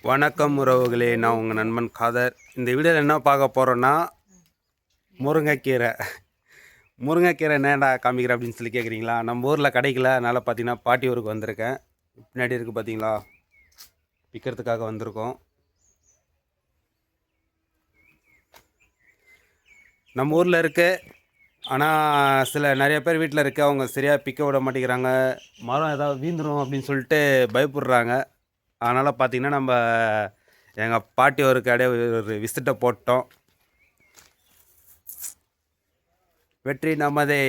வணக்கம் உறவுகளே, நான் உங்கள் நண்பன் காதர். இந்த வீடியோவில் என்ன பார்க்க போகிறோன்னா, முருங்கைக்கீரை என்னடா காமிக்கிறேன் அப்படின்னு சொல்லி கேட்குறீங்களா? நம்ம ஊரில் கிடைக்கல, அதனால் பார்த்தீங்கன்னா பாட்டி ஊருக்கு வந்திருக்கேன். பின்னாடி இருக்குது பார்த்தீங்களா, விற்கிறதுக்காக வந்திருக்கோம். நம்ம ஊரில் இருக்குது, ஆனால் நிறைய பேர் வீட்டில் இருக்குது, அவங்க சரியாக பிக்க விட மாட்டேங்கிறாங்க. மரம் ஏதாவது வீந்துடும் அப்படின்னு சொல்லிட்டு பயப்படுறாங்க. அதனால் பார்த்திங்கன்னா நம்ம எங்கள் பாட்டி ஒரு ஒரு விசிட்டை போட்டோம். வெற்றி நமதே.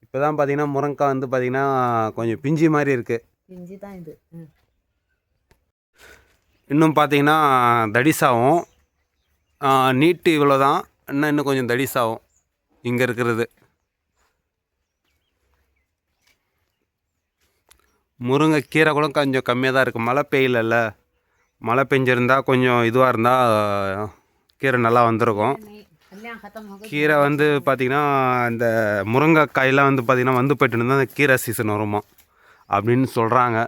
இப்போ தான் பார்த்தீங்கன்னா முருங்கைக்காய் வந்து பார்த்திங்கன்னா கொஞ்சம் பிஞ்சு மாதிரி இருக்குது. பிஞ்சு தான் இது. இன்னும் பார்த்தீங்கன்னா தடிசாகும். நீட்டு இவ்வளோ தான், இன்னும் கொஞ்சம் தடிசாகும் இங்கே இருக்கிறது. முருங்கைக்கீரை கூட கொஞ்சம் கம்மியாக தான் இருக்குது. மழை பெய்யல, மழை பெஞ்சிருந்தால் கொஞ்சம் இதுவாக இருந்தால் கீரை நல்லா வந்திருக்கும். கீரை வந்து பார்த்திங்கன்னா இந்த முருங்கைக்காயெலாம் வந்து பார்த்திங்கன்னா வந்து போய்ட்டு இருந்தால் அந்த கீரை சீசன் வருமா அப்படின்னு சொல்கிறாங்க.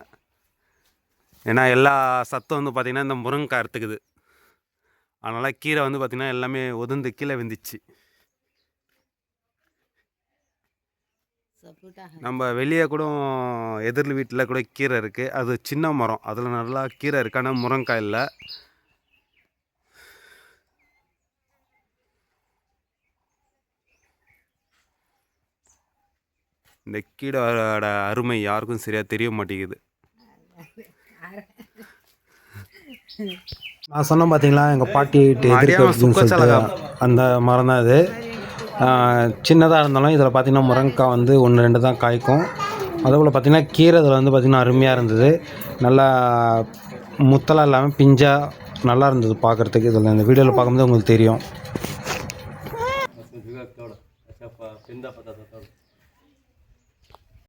ஏன்னா எல்லா சத்தும் வந்து பார்த்திங்கன்னா இந்த முருங்கைக்காய் எடுத்துக்குது. அதனால் கீரை வந்து பார்த்திங்கன்னா எல்லாமே உதிர்ந்து கீழே விந்துச்சு. நம்ம வெளியே கூட எதிர் வீட்டில் கூட கீரை இருக்குது, அது சின்ன மரம், அதில் நல்லா கீரை இருக்குது, ஆனால் முருங்கைக்காய் இல்லை. இந்த கீரையோட அருமை யாருக்கும் சரியாக தெரிய மாட்டேங்குது. நான் சொன்னேன் பார்த்தீங்களா, எங்கள் பாட்டி அந்த மரம் தான் இது. சின்னதாக இருந்தாலும் இதில் பார்த்திங்கன்னா முருங்கைக்காய் வந்து 1-2 தான் காய்க்கும். அதேபோல் பார்த்திங்கன்னா கீரை இதில் வந்து பார்த்திங்கன்னா அருமையாக இருந்தது. நல்லா முத்தலாம் இல்லாமல் பிஞ்சாக நல்லா இருந்தது பார்க்குறதுக்கு. இதில் இந்த வீடியோவில் பார்க்கும்போது உங்களுக்கு தெரியும்.